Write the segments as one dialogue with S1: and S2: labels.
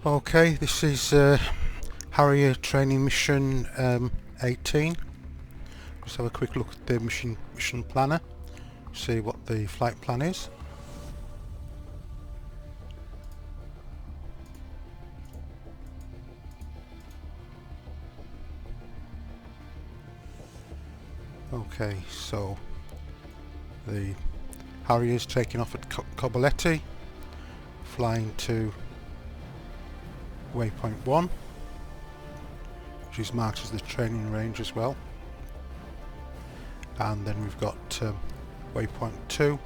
S1: Okay, this is Harrier Training Mission 18. Let's have a quick look at the mission planner, see what the flight plan is. Okay, so the Harrier's taking off at Cobaleti, flying to waypoint 1, which is marked as the training range as well, and then we've got waypoint 2,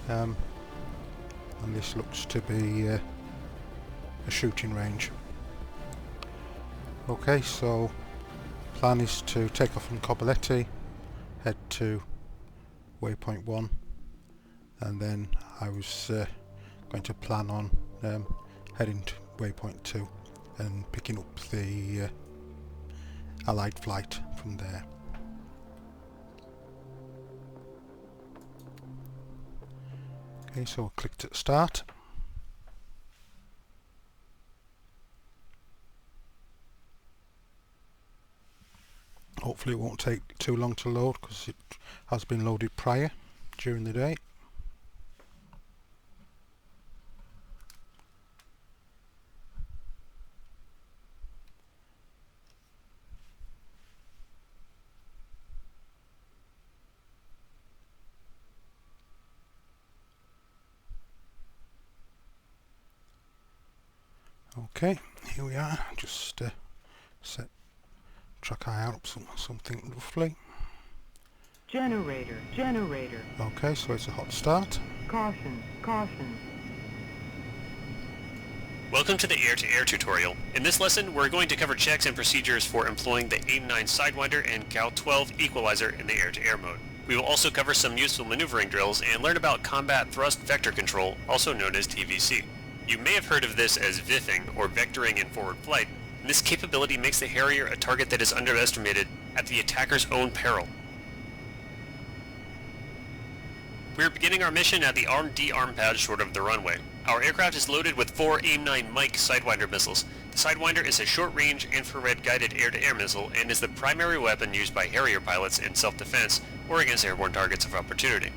S1: and this looks to be a shooting range. Okay, so plan is to take off from Cobaleti, head to waypoint 1, and then I was going to plan on heading to waypoint 2 and picking up the allied flight from there. Okay, so I clicked at start. Hopefully it won't take too long to load because it has been loaded prior during the day. Okay, here we are. Just set track eye out something roughly.
S2: Generator.
S1: Okay, so it's a hot start.
S2: Caution.
S3: Welcome to the air-to-air tutorial. In this lesson, we're going to cover checks and procedures for employing the AIM-9 Sidewinder and Cal-12 equalizer in the air-to-air mode. We will also cover some useful maneuvering drills and learn about combat thrust vector control, also known as TVC. You may have heard of this as VIFing, or vectoring in forward flight, and this capability makes the Harrier a target that is underestimated at the attacker's own peril. We're beginning our mission at the arm pad short of the runway. Our aircraft is loaded with 4 AIM-9 Mike Sidewinder missiles. The Sidewinder is a short-range infrared guided air-to-air missile and is the primary weapon used by Harrier pilots in self-defense or against airborne targets of opportunity.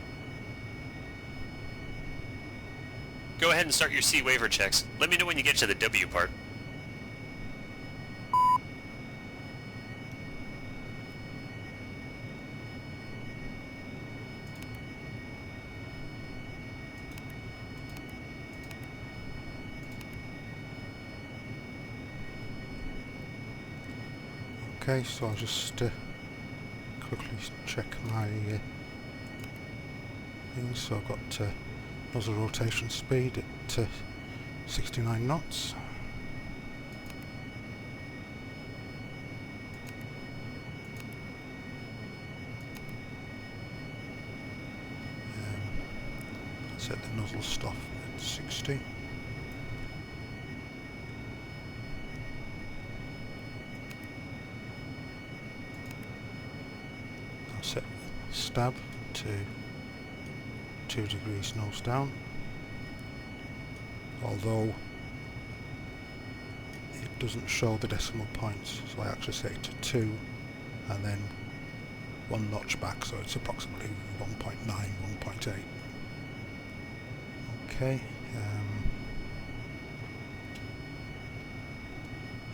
S3: Go ahead and start your C waiver checks. Let me know when you get to the W part.
S1: Okay, so I'll just quickly check my things. So I've got nozzle rotation speed at 69 knots. Set the nozzle stop at 60. I'll set stab to 2 degrees nose down, although it doesn't show the decimal points, so I actually set it to 2 and then 1 notch back, so it's approximately 1.9, 1.8. Okay,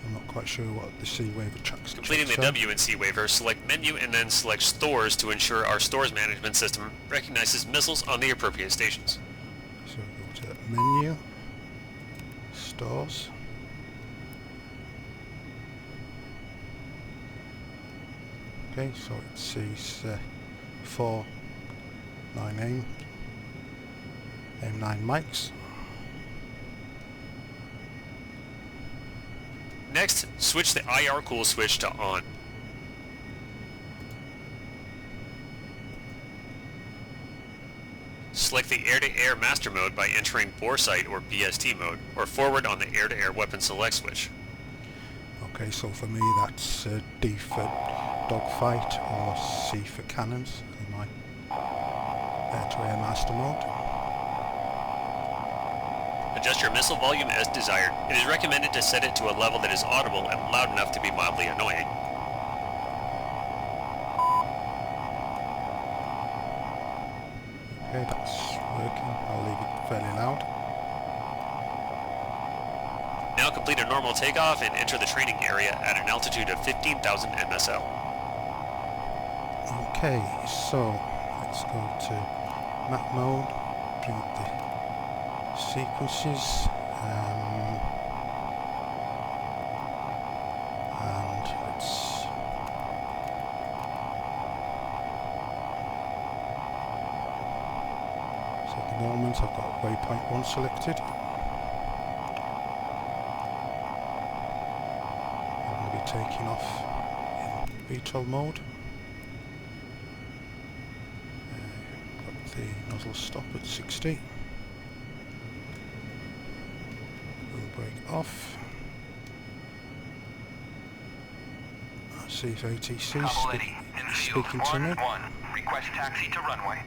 S1: I'm not quite sure what the C waiver checks.
S3: Completing the W and C waiver, select Menu and then select Stores to ensure our stores management system recognizes missiles on the appropriate stations.
S1: So we go to Menu, Stores. Okay, so it sees 4 9 AIM-9 mics.
S3: Next, switch the IR cool switch to on. Select the air-to-air master mode by entering bore sight or BST mode, or forward on the air-to-air weapon select switch.
S1: Okay, so for me that's D for dogfight or C for cannons in my air-to-air master mode.
S3: Adjust your missile volume as desired. It is recommended to set it to a level that is audible and loud enough to be mildly annoying.
S1: Okay, that's working. I'll leave it fairly loud.
S3: Now complete a normal takeoff and enter the training area at an altitude of 15,000 MSL.
S1: Okay, so let's go to map mode, bring up the sequences, and let's so at the moment I've got waypoint 1 selected. I'm going to be taking off in VTOL mode. The nozzle stop at 60. We'll brake off. Let's see if ATC is speaking to me.
S4: Request taxi to runway.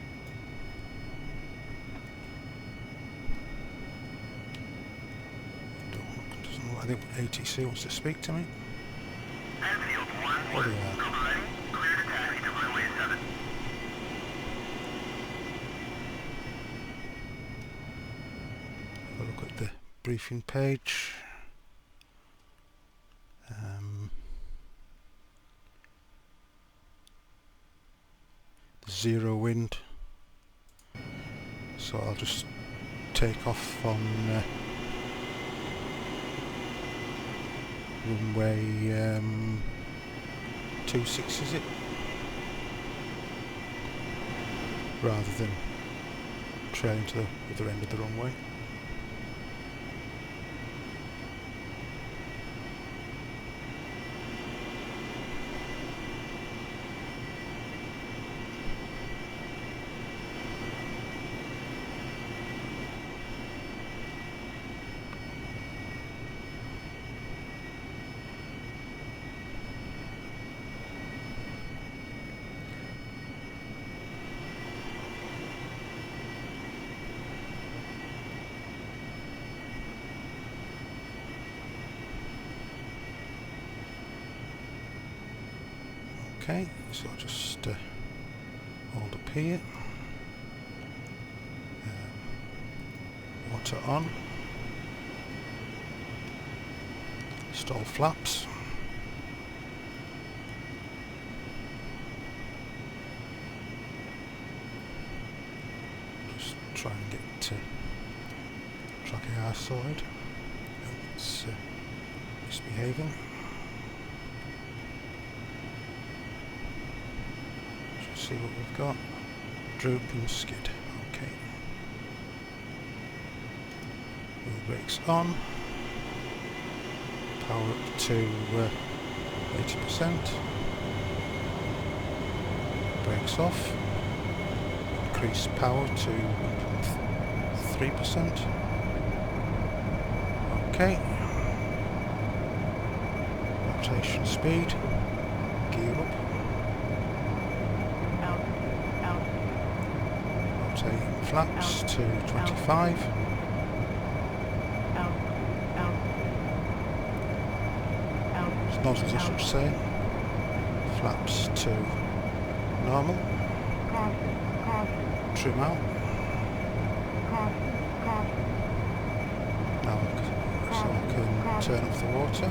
S1: Doesn't look like ATC wants to speak to me.
S4: Enfield 1,
S1: There they are.
S4: clear to taxi to runway 7.
S1: Have a look at the briefing page. Zero wind, so I'll just take off on runway 26, is it? Rather than trailing to the other end of the runway. Okay, so I'll just hold up here, water on, stall flaps, just try and get track AR sorted. It's misbehaving. See what we've got. Droop and skid. Okay. Wheel brakes on. Power up to 80%. Brakes off. Increase power to 3%. Okay. Rotation speed. Gear up. Rotating flaps to 25. Nozzles, I should say. Flaps to normal. Trim out. Now so I can turn off the water.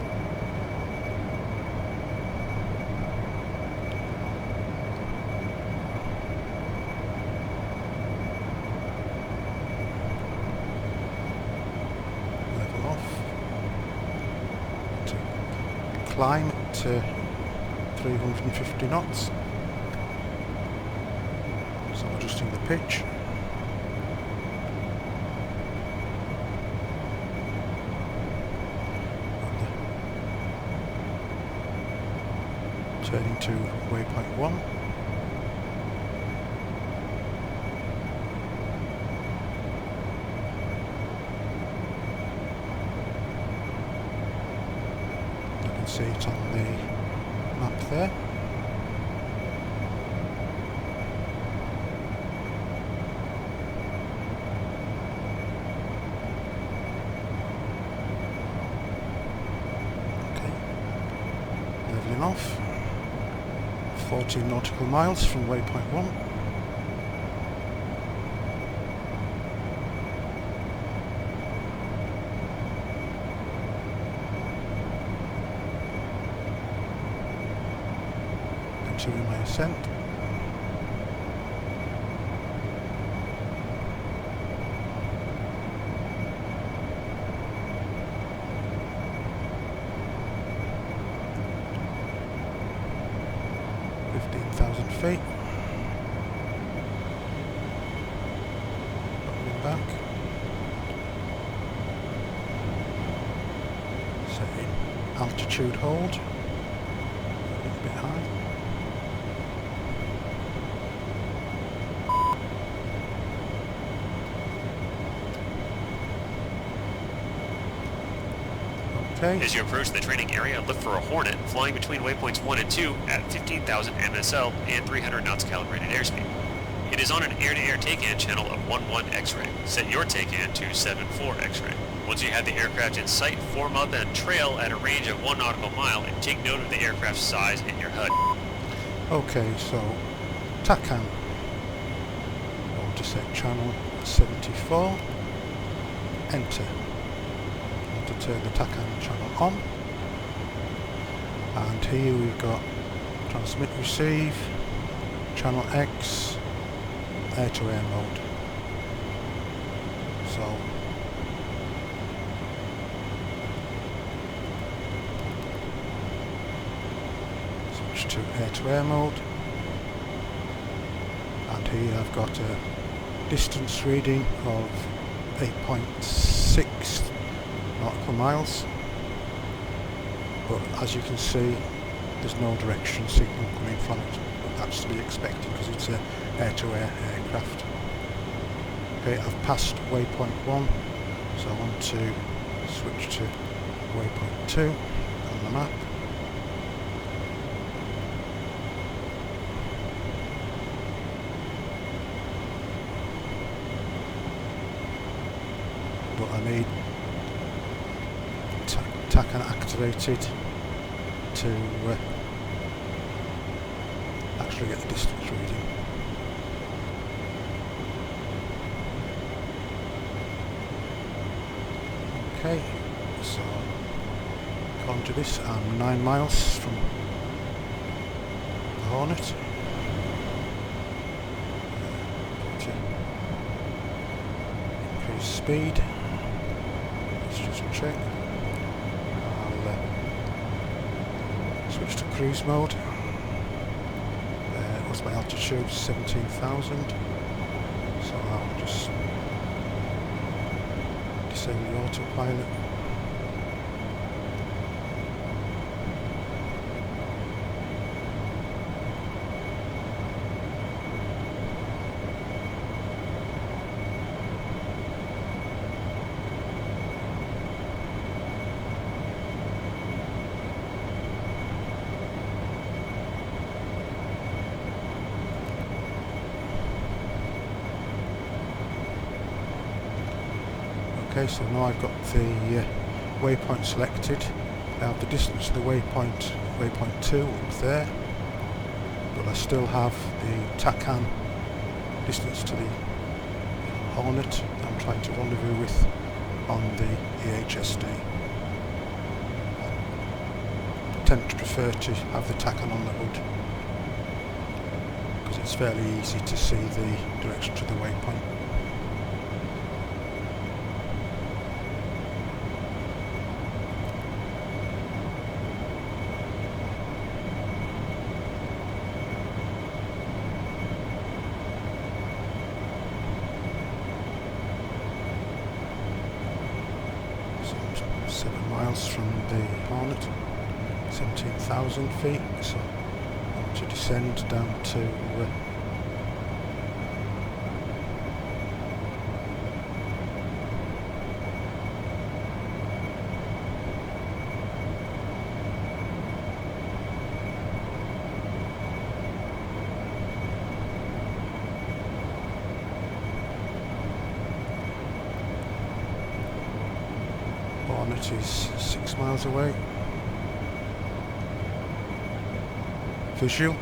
S1: Level off. To climb to 350 knots. So I'm adjusting the pitch. Turning to waypoint 1. You can see it on the map there. 14 nautical miles from waypoint 1. Continuing my ascent. Feet. Buckling back. Setting altitude hold. A little bit high. Okay.
S3: As you approach the training area, look for a Hornet flying between waypoints 1 and 2 at 15,000 MSL and 300 knots calibrated airspeed. It is on an air-to-air Tacan channel of 11 X-ray. Set your Tacan to 74 X-ray. Once you have the aircraft in sight, form up and trail at a range of 1 nautical mile and take note of the aircraft's size and your HUD.
S1: Okay, so Tacan. I want to set channel 74. Enter. To turn the Tacan channel on, and here we've got transmit receive, channel X, air-to-air mode. So switch to air-to-air mode, and here I've got a distance reading of 8.6 nautical miles, but as you can see there's no direction signal coming from it, but that's to be expected because it's an air-to-air aircraft. Okay, I've passed waypoint 1, so I want to switch to waypoint 2 on the map. But I need Tacan activated to actually get the distance reading. Okay, so according to this I'm 9 miles from the Hornet. To increase speed, let's just check. Switch to cruise mode. What's my altitude? 17,000. So I'll just disable the autopilot. Okay, so now I've got the waypoint selected. I have the distance to the waypoint 2 up there, but I still have the Tacan distance to the Hornet I'm trying to rendezvous with on the EHSD. I tend to prefer to have the Tacan on the hood because it's fairly easy to see the direction to the waypoint. From the Hornet, 17,000 feet, so I want to descend down to Hornet is 6 miles away. Visual.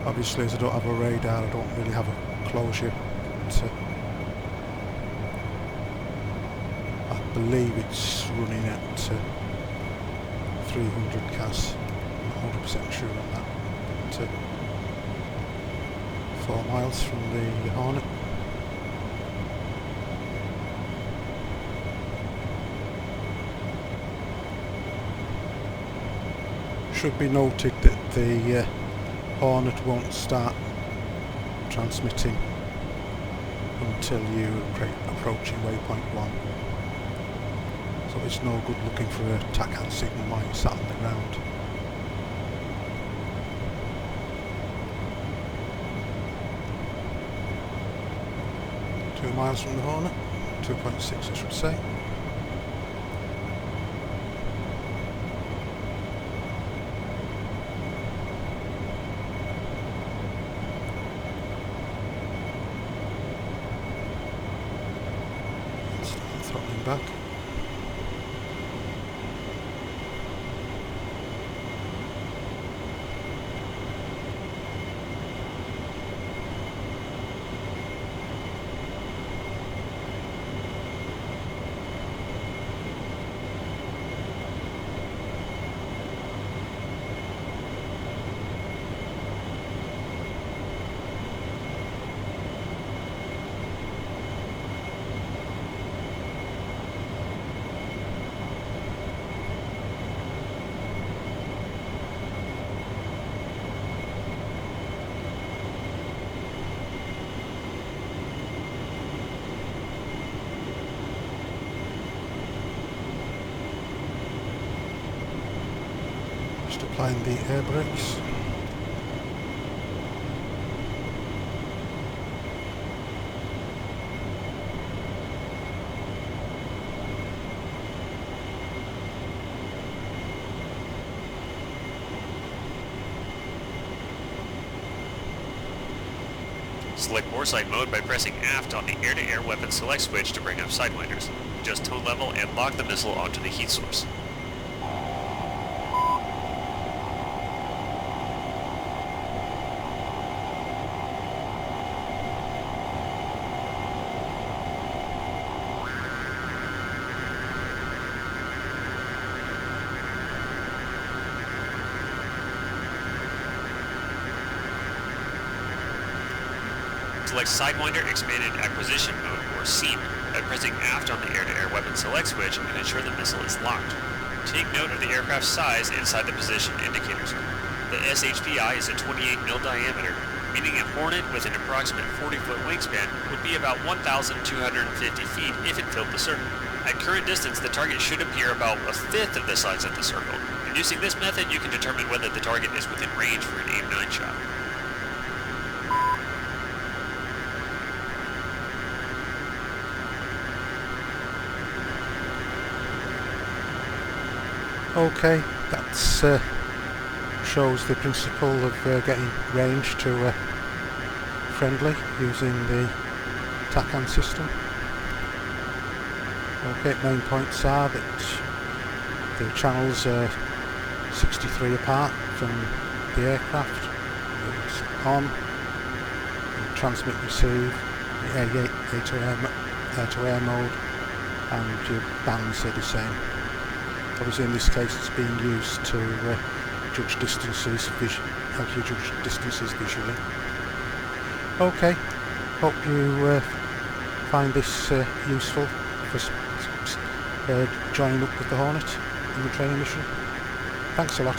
S1: Obviously, as I don't have a radar, I don't really have a closure. But, I believe it's running at 300 cas. I'm not 100% sure on that. But, 4 miles from the Hornet. Should be noted that the Hornet won't start transmitting until you approaching waypoint 1. So it's no good looking for a Tacan signal while you're sat on the ground. Miles from the Hornet, 2.6 I should say. Start throttling back. Just applying the air brakes.
S3: Select boresight mode by pressing aft on the air-to-air weapon select switch to bring up sidewinders. Adjust tone level and lock the missile onto the heat source. Select Sidewinder Expanded Acquisition Mode, or SEAM, by pressing aft on the air-to-air weapon select switch and ensure the missile is locked. Take note of the aircraft's size inside the position indicators. The SHPI is a 28 mil diameter, meaning a Hornet with an approximate 40-foot wingspan would be about 1,250 feet if it filled the circle. At current distance, the target should appear about a fifth of the size of the circle, and using this method you can determine whether the target is within range for an AIM-9 shot.
S1: Okay, that shows the principle of getting range to friendly using the Tacan system. Okay, main points are that the channels are 63 apart from the aircraft. It's on, the transmit receive, the A2A mode, and your bands are the same. Obviously in this case it's being used to judge distances, help you judge distances visually. Okay, hope you find this useful for joining up with the Hornet in the training mission. Thanks a lot.